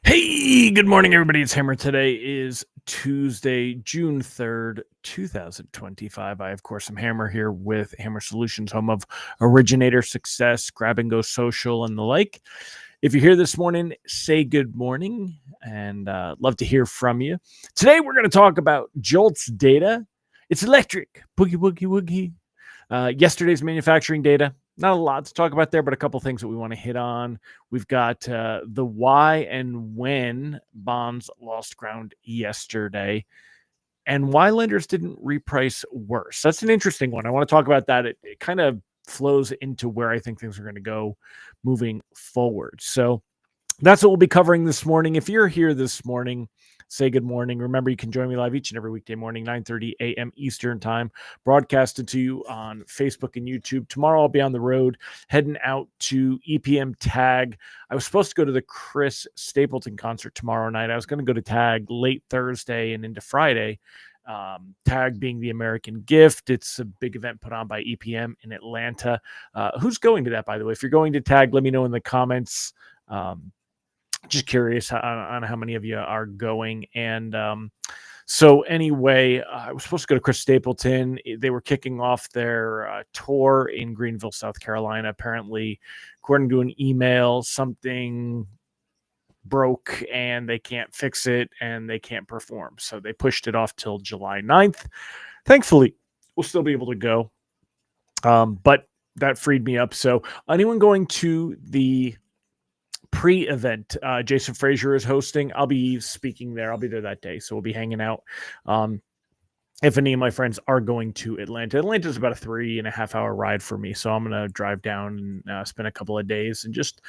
Hey, good morning, everybody. It's Hammer. Today is Tuesday, June 3rd, 2025. I, of course, am Hammer here with Hammer Solutions, home of Originator Success, Grab and Go Social, and the like. If you're here this morning, say good morning and love to hear from you. Today, we're going to talk about JOLTS data. It's electric. Boogie, woogie, woogie. Yesterday's manufacturing data, not a lot to talk about there, but a couple things that we want to hit on. We've got the why and when bonds lost ground yesterday, and why lenders didn't reprice worse. That's an interesting one. I want to talk about that. It kind of flows into where I think things are going to go moving forward. So that's what we'll be covering this morning. If you're here this morning, say good morning. Remember, you can join me live each and every weekday morning, 9:30 a.m. Eastern time, broadcasted to you on Facebook and YouTube. Tomorrow I'll be on the road, heading out to EPM Tag. I was supposed to go to the Chris Stapleton concert tomorrow night. I was going to go to Tag late Thursday and into Friday. Tag being the American Gift. It's a big event put on by EPM in Atlanta. Who's going to that, by the way? If you're going to Tag, let me know in the comments. Just curious on how many of you are going. And so anyway, I was supposed to go to Chris Stapleton. They were kicking off their tour in Greenville, South Carolina. Apparently, according to an email, something broke and they can't fix it and they can't perform. So they pushed it off till July 9th. Thankfully, we'll still be able to go. But that freed me up. So anyone going to the pre-event, Jason Frazier is hosting. I'll be speaking there. I'll be there that day, so we'll be hanging out. If any of my friends are going to Atlanta, Atlanta's about a 3.5 hour ride for me. So I'm going to drive down and spend a couple of days and just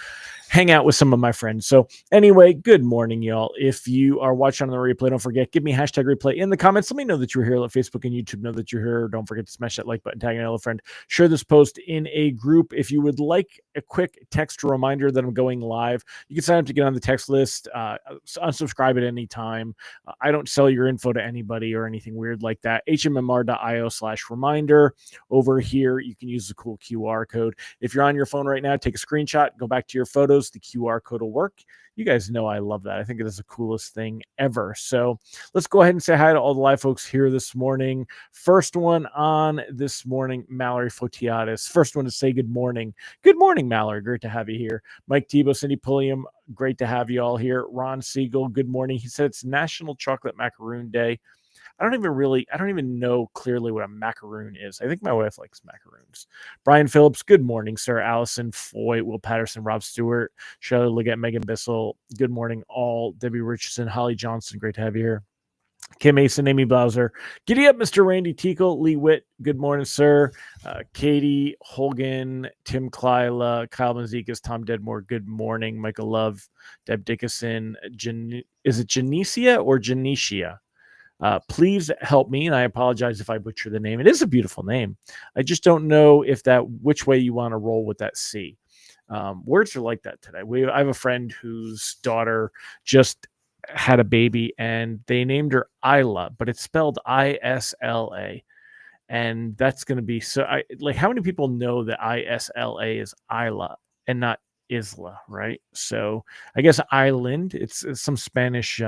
hang out with some of my friends. So anyway, good morning, y'all. If you are watching on the replay, don't forget, give me hashtag replay in the comments. Let me know that you're here. Let Facebook and YouTube know that you're here. Don't forget to smash that like button, tag another friend. Share this post in a group. If you would like a quick text reminder that I'm going live, you can sign up to get on the text list. Unsubscribe at any time. I don't sell your info to anybody or anything weird like that. hmmr.io/reminder. Over here, you can use the cool QR code. If you're on your phone right now, take a screenshot, go back to your photos. The QR code will work. You guys know I love that. I think it is the coolest thing ever. So let's go ahead and say hi to all the live folks here this morning. First one on this morning, Mallory Fotiadis. First one to say good morning. Good morning, Mallory. Great to have you here. Mike Tebow, Cindy Pulliam. Great to have you all here. Ron Siegel, good morning. He said it's National Chocolate Macaroon Day. I don't even know clearly what a macaroon is. I think my wife likes macaroons. Brian Phillips, good morning, sir. Allison Foy, Will Patterson, Rob Stewart, Shelley Leggett, Megan Bissell, good morning, all. Debbie Richardson, Holly Johnson, great to have you here. Kim Mason, Amy Bowser, giddy up, Mr. Randy Teakle, Lee Witt, good morning, sir. Katie Holgan, Tim Klyla, Kyle Mazikas, Tom Dedmore, good morning. Michael Love, Deb Dickinson, is it Genesia or Genesia? Please help me, and I apologize if I butcher the name. It is a beautiful name. I just don't know which way you want to roll with that C. Words are like that today. I have a friend whose daughter just had a baby, and they named her Isla, but it's spelled Isla. And that's going to be so. How many people know that Isla is Isla and not Isla, right? So I guess island. It's some Spanish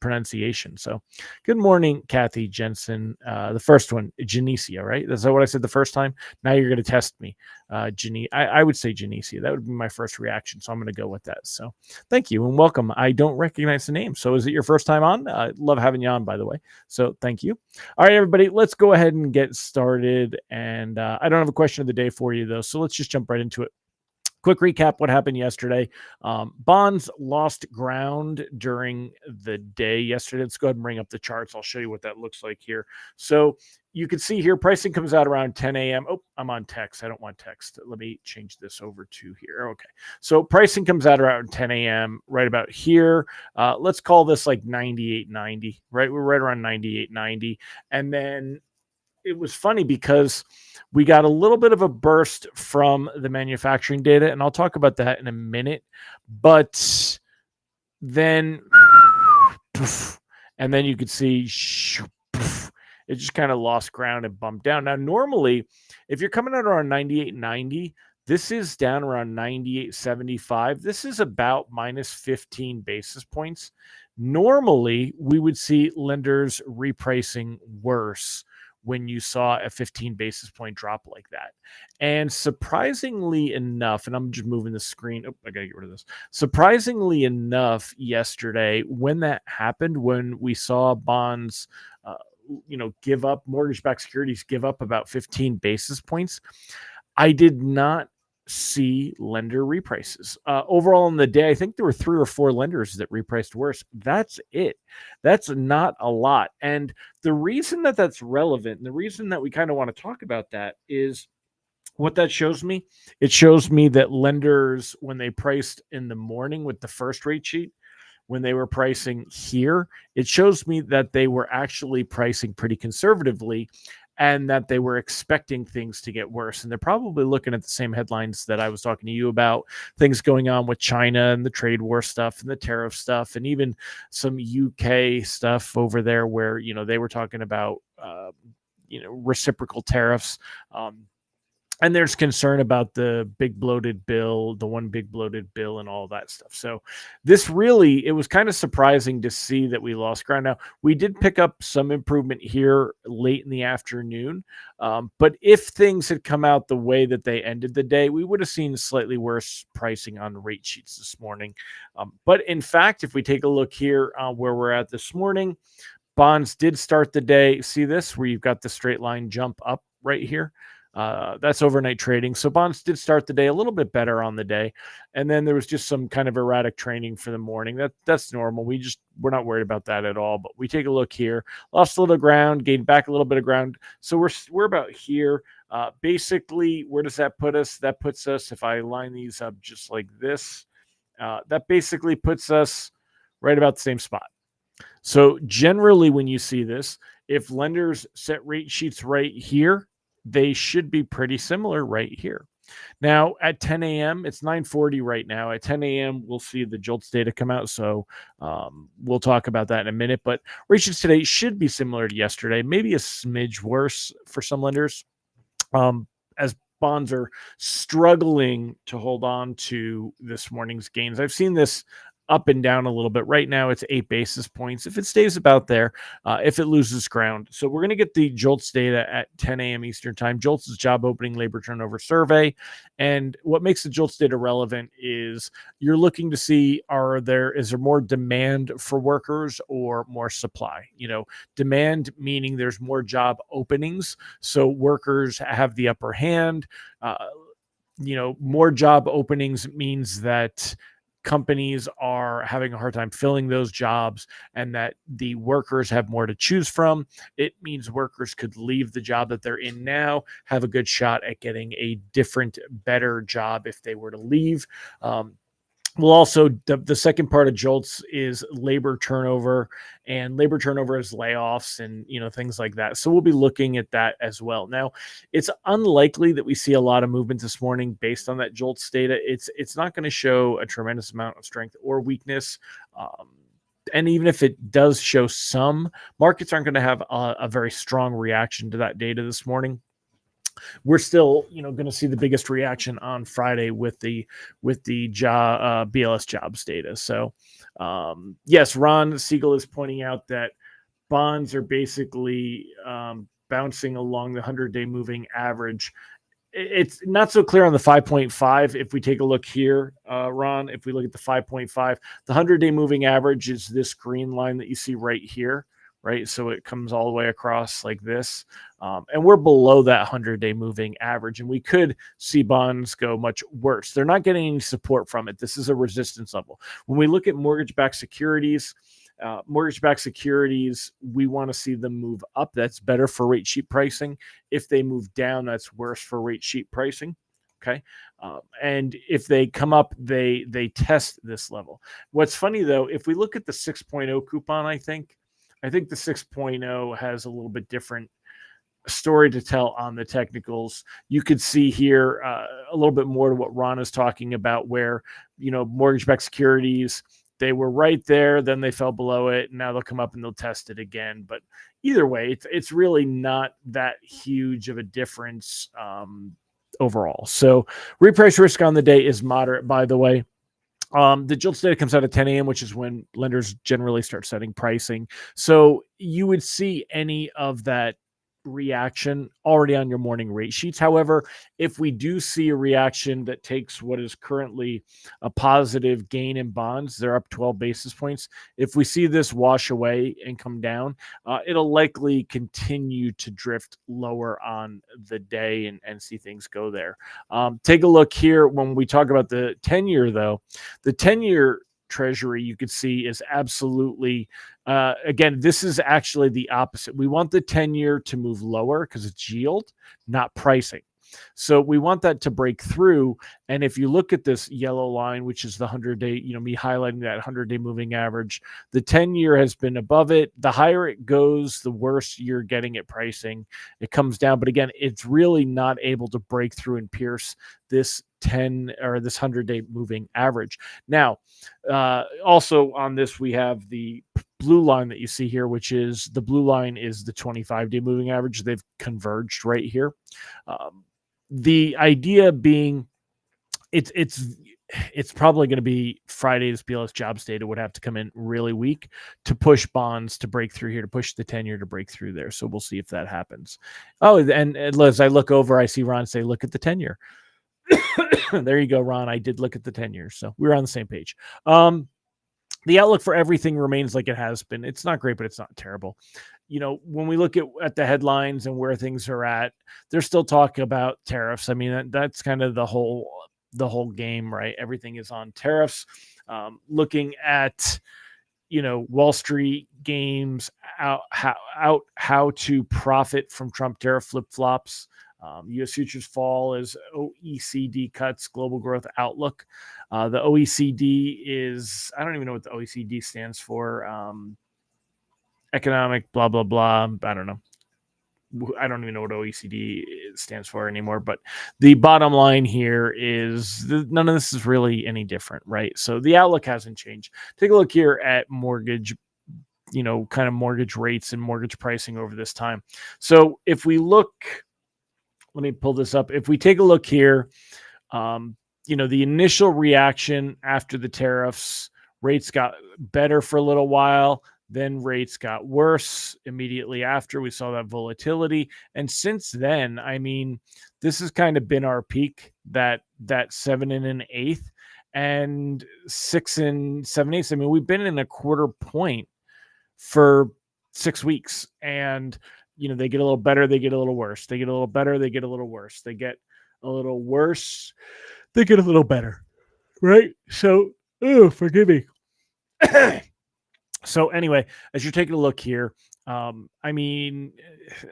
pronunciation. So good morning, Kathy Jensen. The first one, Genesia, right? Is that what I said the first time? Now you're going to test me. I would say Genesia. That would be my first reaction. So I'm going to go with that. So thank you and welcome. I don't recognize the name. So is it your first time on? Love having you on, by the way. So thank you. All right, everybody, let's go ahead and get started. And I don't have a question of the day for you, though. So let's just jump right into it. Quick recap what happened yesterday. Bonds lost ground during the day yesterday. Let's go ahead and bring up the charts. I'll show you what that looks like here. So you can see here, pricing comes out around 10 a.m. Oh, I'm on text. I don't want text. Let me change this over to here. Okay. So pricing comes out around 10 a.m. right about here. Let's call this like 98.90, right? We're right around 98.90. And then it was funny because we got a little bit of a burst from the manufacturing data, and I'll talk about that in a minute. But then, and then you could see it just kind of lost ground and bumped down. Now, normally, if you're coming out around 98.90, This is down around 98.75. This is about minus 15 basis points. Normally, we would see lenders repricing worse when you saw a 15 basis point drop like that. And surprisingly enough, and I'm just moving the screen. Oh, I got to get rid of this. Surprisingly enough, yesterday, when that happened, when we saw bonds, give up, mortgage-backed securities give up about 15 basis points, I did not see lender reprices. Overall in the day, I think there were 3 or 4 lenders that repriced worse. That's it. That's not a lot. And the reason that that's relevant, and the reason that we kind of want to talk about that is what that shows me. It shows me that lenders, when they priced in the morning with the first rate sheet, when they were pricing here, it shows me that they were actually pricing pretty conservatively and that they were expecting things to get worse. And they're probably looking at the same headlines that I was talking to you about, things going on with China and the trade war stuff and the tariff stuff, and even some UK stuff over there where, they were talking about, reciprocal tariffs. And there's concern about the big bloated bill, the one big bloated bill, and all that stuff. So it was kind of surprising to see that we lost ground. Now, we did pick up some improvement here late in the afternoon. But if things had come out the way that they ended the day, we would have seen slightly worse pricing on rate sheets this morning. But in fact, if we take a look here where we're at this morning, bonds did start the day. See this, where you've got the straight line jump up right here. That's overnight trading. So bonds did start the day a little bit better on the day. And then there was just some kind of erratic trading for the morning. That's normal. We're not worried about that at all. But we take a look here, lost a little ground, gained back a little bit of ground. So we're about here. Basically, where does that put us? That puts us, if I line these up just like this, that basically puts us right about the same spot. So generally, when you see this, if lenders set rate sheets right here, they should be pretty similar right here. Now at 10 a.m., it's 9:40 right now. At 10 a.m., we'll see the JOLTS data come out. So we'll talk about that in a minute. But rate sheets today should be similar to yesterday, maybe a smidge worse for some lenders, as bonds are struggling to hold on to this morning's gains. I've seen this up and down a little bit. Right now, it's 8 basis points. If it stays about there, if it loses ground. So we're going to get the JOLTS data at 10 a.m. Eastern time. JOLTS is Job Opening Labor Turnover Survey. And what makes the JOLTS data relevant is you're looking to see, is there more demand for workers or more supply? Demand meaning there's more job openings. So workers have the upper hand. More job openings means that companies are having a hard time filling those jobs and that the workers have more to choose from. It means workers could leave the job that they're in now, have a good shot at getting a different, better job if they were to leave. We'll also, the second part of JOLTS is labor turnover, and labor turnover is layoffs and, things like that. So we'll be looking at that as well. Now, it's unlikely that we see a lot of movement this morning based on that JOLTS data. It's not going to show a tremendous amount of strength or weakness. And even if it does show some, markets aren't going to have a very strong reaction to that data this morning. We're still, going to see the biggest reaction on Friday with the BLS jobs data. So, yes, Ron Siegel is pointing out that bonds are basically bouncing along the 100-day moving average. It's not so clear on the 5.5. If we take a look here, Ron, if we look at the 5.5, the 100-day moving average is this green line that you see right here. Right. So it comes all the way across like this. And we're below that 100-day moving average. And we could see bonds go much worse. They're not getting any support from it. This is a resistance level. When we look at mortgage-backed securities, we want to see them move up. That's better for rate sheet pricing. If they move down, that's worse for rate sheet pricing. Okay. And if they come up, they test this level. What's funny, though, if we look at the 6.0 coupon, I think the 6.0 has a little bit different story to tell on the technicals. You could see here a little bit more to what Ron is talking about, where, mortgage-backed securities, they were right there, then they fell below it, and now they'll come up and they'll test it again. But either way, it's really not that huge of a difference overall. So reprice risk on the day is moderate, by the way. The JOLTS data comes out at 10 a.m., which is when lenders generally start setting pricing. So you would see any of that reaction already on your morning rate sheets. However, if we do see a reaction that takes what is currently a positive gain in bonds, they're up 12 basis points. If we see this wash away and come down, it'll likely continue to drift lower on the day and see things go there. Take a look here when we talk about the 10-year, though. The 10-year Treasury, you could see, is absolutely again, this is actually the opposite. We want the 10-year to move lower because it's yield, not pricing. So we want that to break through. And if you look at this yellow line, which is the 100-day, me highlighting that 100-day moving average, the 10-year has been above it. The higher it goes, the worse you're getting at pricing. It comes down. But again, it's really not able to break through and pierce this 10 or this 100-day moving average. Now, also on this, we have the blue line that you see here, which is the blue line is the 25-day moving average. They've converged right here. The idea being it's probably going to be Friday's BLS jobs data would have to come in really weak to push bonds to break through here, to push the 10-year to break through there. So we'll see if that happens. Oh, and as I look over, I see Ron say, look at the 10-year. There you go, Ron. I did look at the 10-year. So we're on the same page. The outlook for everything remains like it has been. It's not great, but it's not terrible. When we look at the headlines and where things are at, they're still talking about tariffs. I mean, that's kind of the whole game, right? Everything is on tariffs. Looking at, Wall Street games out how to profit from Trump tariff flip-flops. U.S. futures fall as OECD cuts global growth outlook. The OECD is, I don't even know what the OECD stands for. Economic blah, blah, blah. I don't know. I don't even know what OECD stands for anymore. But the bottom line here is none of this is really any different, right? So the outlook hasn't changed. Take a look here at mortgage, kind of mortgage rates and mortgage pricing over this time. So if we look, let me pull this up. If we take a look here, the initial reaction after the tariffs, rates got better for a little while. Then rates got worse immediately after. We saw that volatility. And since then, I mean, this has kind of been our peak, that 7 1/8 and 6 7/8. I mean, we've been in a quarter point for 6 weeks. And, they get a little better, they get a little worse. They get a little better, they get a little worse. They get a little worse, they get a little better. Right? So, forgive me. So anyway, as you're taking a look here, I mean,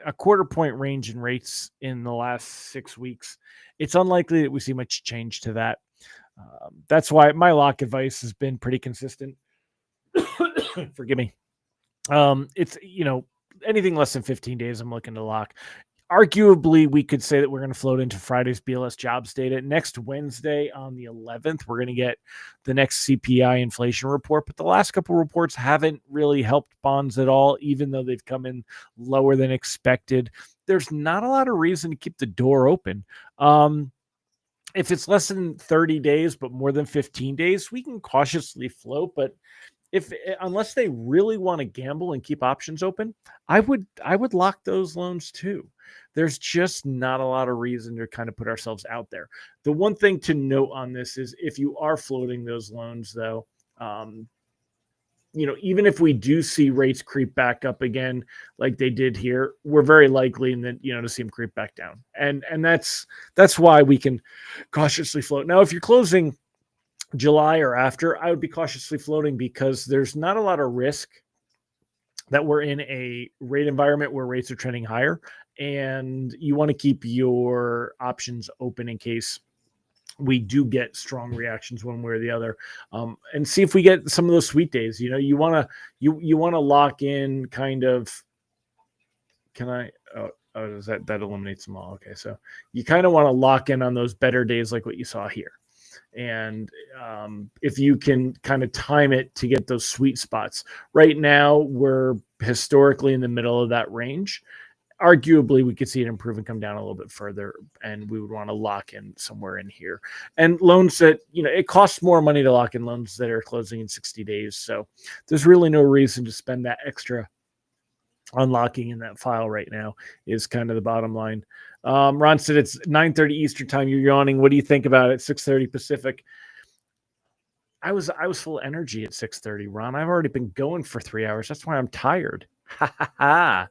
a quarter point range in rates in the last 6 weeks, it's unlikely that we see much change to that. That's why my lock advice has been pretty consistent. Forgive me. It's, anything less than 15 days, I'm looking to lock. Arguably, we could say that we're going to float into Friday's BLS jobs data. Next Wednesday on the 11th, we're going to get the next CPI inflation report. But the last couple of reports haven't really helped bonds at all, even though they've come in lower than expected. There's not a lot of reason to keep the door open. If it's less than 30 days, but more than 15 days, we can cautiously float. But unless they really want to gamble and keep options open, I would lock those loans too. There's just not a lot of reason to kind of put ourselves out there. The one thing to note on this is if you are floating those loans, though, even if we do see rates creep back up again, like they did here, we're very likely to see them creep back down. And that's why we can cautiously float. Now, if you're closing July or after, I would be cautiously floating because there's not a lot of risk that we're in a rate environment where rates are trending higher, and you want to keep your options open in case we do get strong reactions one way or the other, and see if we get some of those sweet days. You want to lock in kind of. Can I? Does that eliminates them all? Okay, so you kind of want to lock in on those better days like what you saw here. And if you can kind of time it to get those sweet spots. Right now, we're historically in the middle of that range. arguably we could see it improve and come down a little bit further, and we would want to lock in somewhere in here. And loans that, it costs more money to lock in loans that are closing in 60 days. So there's really no reason to spend that extra unlocking in that file right now is kind of the bottom line. Ron said it's 9:30 Eastern time. You're yawning. What do you think about it? 6:30 Pacific. I was full of energy at 6:30, Ron. I've already been going for 3 hours. That's why I'm tired. Ha ha ha.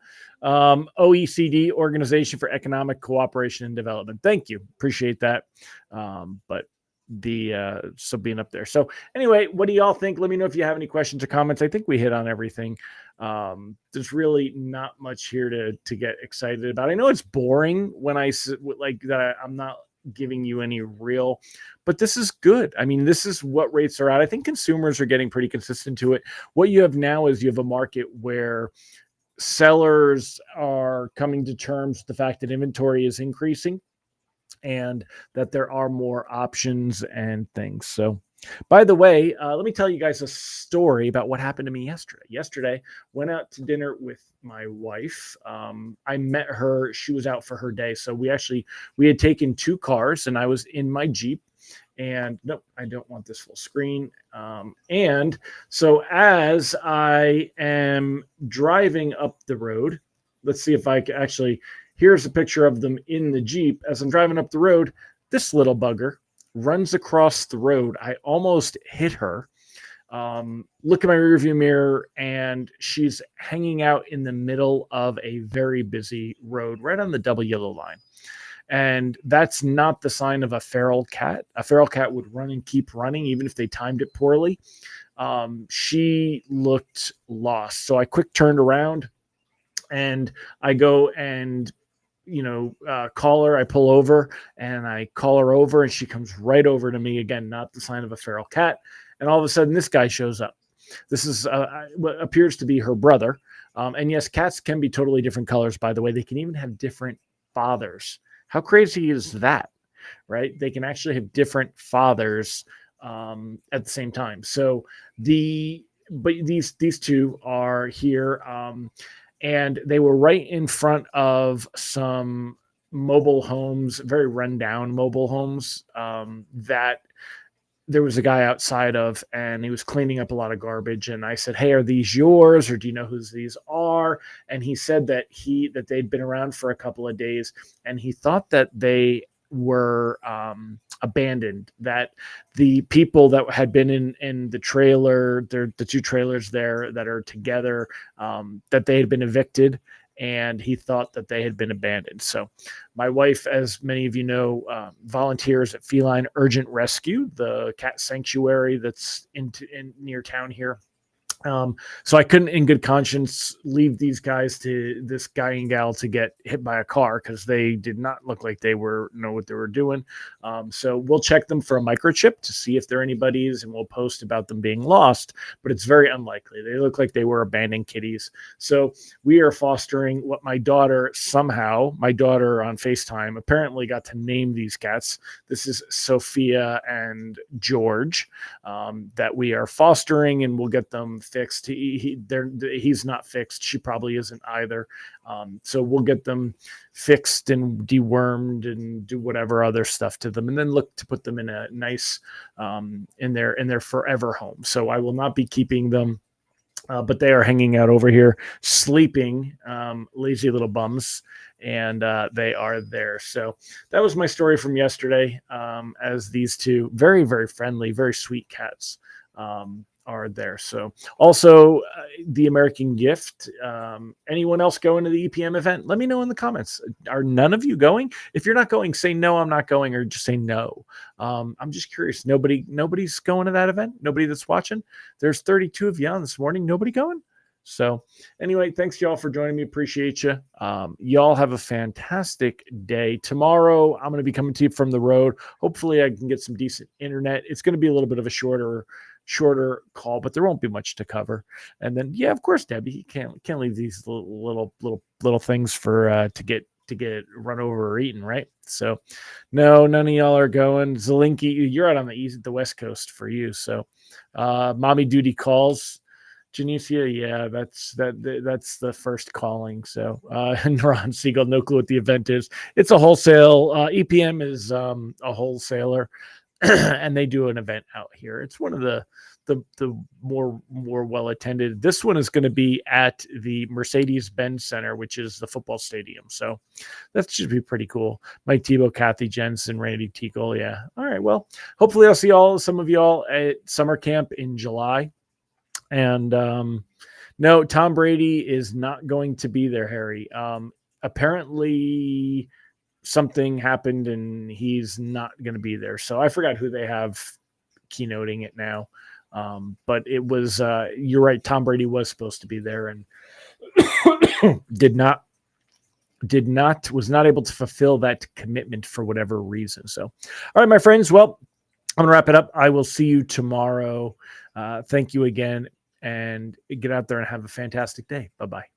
OECD, Organization for Economic Cooperation and Development. Thank you. Appreciate that. But so being up there. So anyway, what do y'all think? Let me know if you have any questions or comments. I think we hit on everything. There's really not much here to get excited about. I know it's boring when I like that. I'm not giving you any real, but this is good. I mean, this is what rates are at. I think consumers are getting pretty consistent to it. What you have now is you have a market where sellers are coming to terms with the fact that inventory is increasing and that there are more options and things. So, by the way, let me tell you guys a story about what happened to me yesterday. Yesterday, went out to dinner with my wife. I met her. She was out for her day. So we had taken two cars, and I was in my Jeep. And nope, I don't want this full screen. And so as I am driving up the road, let's see if I can actually, here's a picture of them in the Jeep. As I'm driving up the road, this little bugger runs across the road. I almost hit her. Look at my rearview mirror, and she's hanging out in the middle of a very busy road right on the double yellow line. And that's not the sign of a feral cat. A feral cat would run and keep running, even if they timed it poorly. She looked lost. So I quick turned around and I go and, call her. I pull over and I call her over, and she comes right over to me. Again, not the sign of a feral cat. And all of a sudden, this guy shows up. This is what appears to be her brother. And yes, cats can be totally different colors, by the way. They can even have different fathers. How crazy is that, right? They can actually have different fathers at the same time. So but these two are here, and they were right in front of some mobile homes, very rundown mobile homes that there was a guy outside of, and he was cleaning up a lot of garbage. And I said, "Hey, are these yours, or do you know whose these are?" And he said that they'd been around for a couple of days, and he thought that they were abandoned, that the people that had been in the trailer, the two trailers there that are together, that they had been evicted, and he thought that they had been abandoned. So my wife, as many of you know, volunteers at Feline Urgent Rescue, the cat sanctuary that's in near town here. So I couldn't in good conscience leave these guys to this guy and gal to get hit by a car, because they did not look like they know what they were doing. So we'll check them for a microchip to see if they're anybody's, and we'll post about them being lost, but it's very unlikely. They look like they were abandoned kitties. So we are fostering what my daughter on FaceTime apparently got to name these cats. This is Sophia and George, that we are fostering, and we'll get them fixed. He's not fixed. She probably isn't either. So we'll get them fixed and dewormed and do whatever other stuff to them, and then look to put them in a nice in their forever home. So I will not be keeping them, but they are hanging out over here, sleeping, lazy little bums, and they are there. So that was my story from yesterday, as these two very, very friendly, very sweet cats are there. So also the American Gift. Anyone else going to the EPM event? Let me know in the comments. Are none of you going? If you're not going, say no, I'm not going, or just say no. I'm just curious. Nobody's going to that event? Nobody that's watching? There's 32 of you on this morning. Nobody going? So anyway, thanks y'all for joining me. Appreciate you. Y'all have a fantastic day. Tomorrow, I'm going to be coming to you from the road. Hopefully I can get some decent internet. It's going to be a little bit of a shorter call, but there won't be much to cover. And then, yeah, of course, Debbie, you can't leave these little things for to get run over or eaten, right? So no, none of y'all are going. Zelinki, you're out on the west coast for you. So mommy duty calls. Genesia, yeah, that's the first calling. So Ron Siegel, no clue what the event is. It's a wholesale. EPM is a wholesaler, and they do an event out here. It's one of the more well attended. This one is going to be at the Mercedes-Benz Center, which is the football stadium. So that should be pretty cool. Mike Tebow, Kathy Jensen, Randy Teagle. Yeah. All right. Well, hopefully I'll see some of y'all at summer camp in July. And no, Tom Brady is not going to be there, Harry. Apparently something happened and he's not going to be there. So I forgot who they have keynoting it now. But it was, you're right. Tom Brady was supposed to be there and was not able to fulfill that commitment for whatever reason. So, all right, my friends. Well, I'm going to wrap it up. I will see you tomorrow. Thank you again, and get out there and have a fantastic day. Bye-bye.